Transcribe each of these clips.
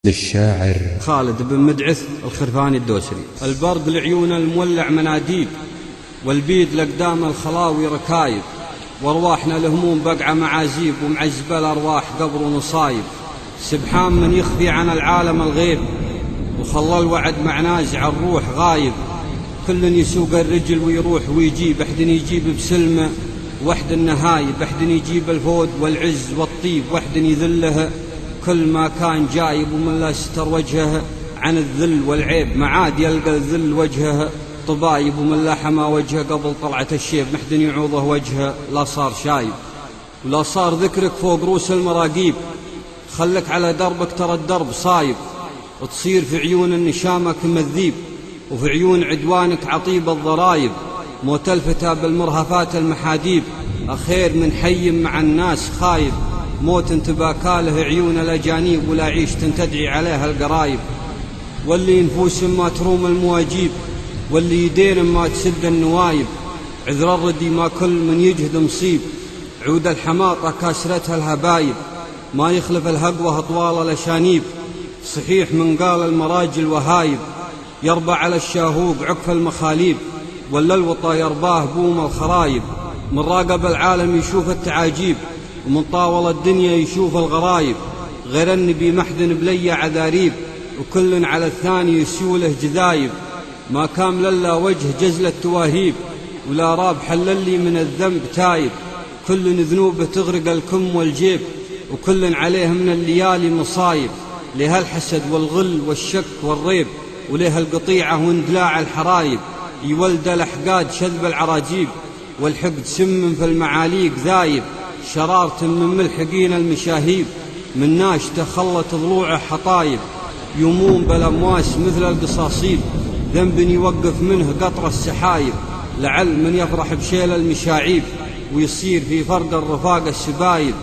للشاعر خالد بن مدعث الخرفاني الدوسري. البرق لعيون المولع مناديب، والبيد لقدام الخلاوي ركايب، وارواحنا الهموم بقعة معازيب، ومعزبة الأرواح قبر ونصايب. سبحان من يخفي عن العالم الغيب، وخلى الوعد مع نازع الروح غايب. كل يسوق الرجل ويروح ويجيب، احد يجيب بسلمه واحد النهايب، احد يجيب الفود والعز والطيب، واحد يذله كل ما كان جايب، ومن لا ستر وجهه عن الذل والعيب، معاد يلقى الذل وجهه طبايب، ومن لا حما وجهه قبل طلعة الشيب، محد يعوضه وجهه لا صار شايب، ولا صار ذكرك فوق روس المراقيب. خلك على دربك ترى الدرب صايب، وتصير في عيون النشامة كمذيب، وفي عيون عدوانك عطيب الضرايب، موت الفتى بالمرهفات المحاديب، أخير من حي مع الناس خايب، موت تباكاله عيون الأجانيب، ولا عيش تدعي عليها القرايب. واللي نفوس ما تروم المواجيب، واللي يدين ما تسد النوايب، عذر الردي ما كل من يجهد مصيب، عود الحماطة كاسرتها الهبايب، ما يخلف الهقوة طوال الأشانيب، صحيح من قال المراجل وهايب، يربى على الشاهوق عقف المخاليب، ولا الوطى يرباه بوم الخرايب. من راقب العالم يشوف التعاجيب، ومن طاول الدنيا يشوف الغرايب، غير النبي محذن بلي عذاريب، وكل على الثاني يسوله جذايب. ما كامل الا وجه جزل التواهيب، ولا راب حللي من الذنب تايب، كل ذنوبه تغرق الكم والجيب، وكل عليه من الليالي مصايب. لها الحسد والغل والشك والريب، ولها القطيعة واندلاع الحرايب، يولد الأحقاد شذب العراجيب، والحقد سم في المعاليق ذايب، شرارة من ملحقين المشاهيب، من ناشته خلت ضلوعه حطايب، يموم بالأمواس مثل القصاصيب، ذنب يوقف منه قطر السحايب، لعل من يفرح بشيل المشاعيب، ويصير في فرد الرفاق السبايب،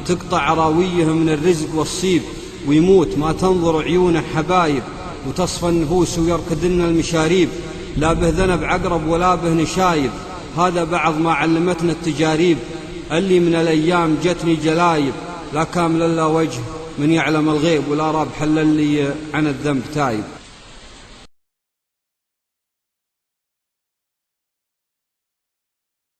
تقطع عراويه من الرزق والصيب، ويموت ما تنظر عيونه حبايب، وتصفى النفوس ويركضن المشاريب، لا به ذنب عقرب ولا به نشايب. هذا بعض ما علمتنا التجاريب، اللي من الأيام جتني جلايب، لا كامل الا وجه من يعلم الغيب، ولا راب حلل لي عن الذنب تايب.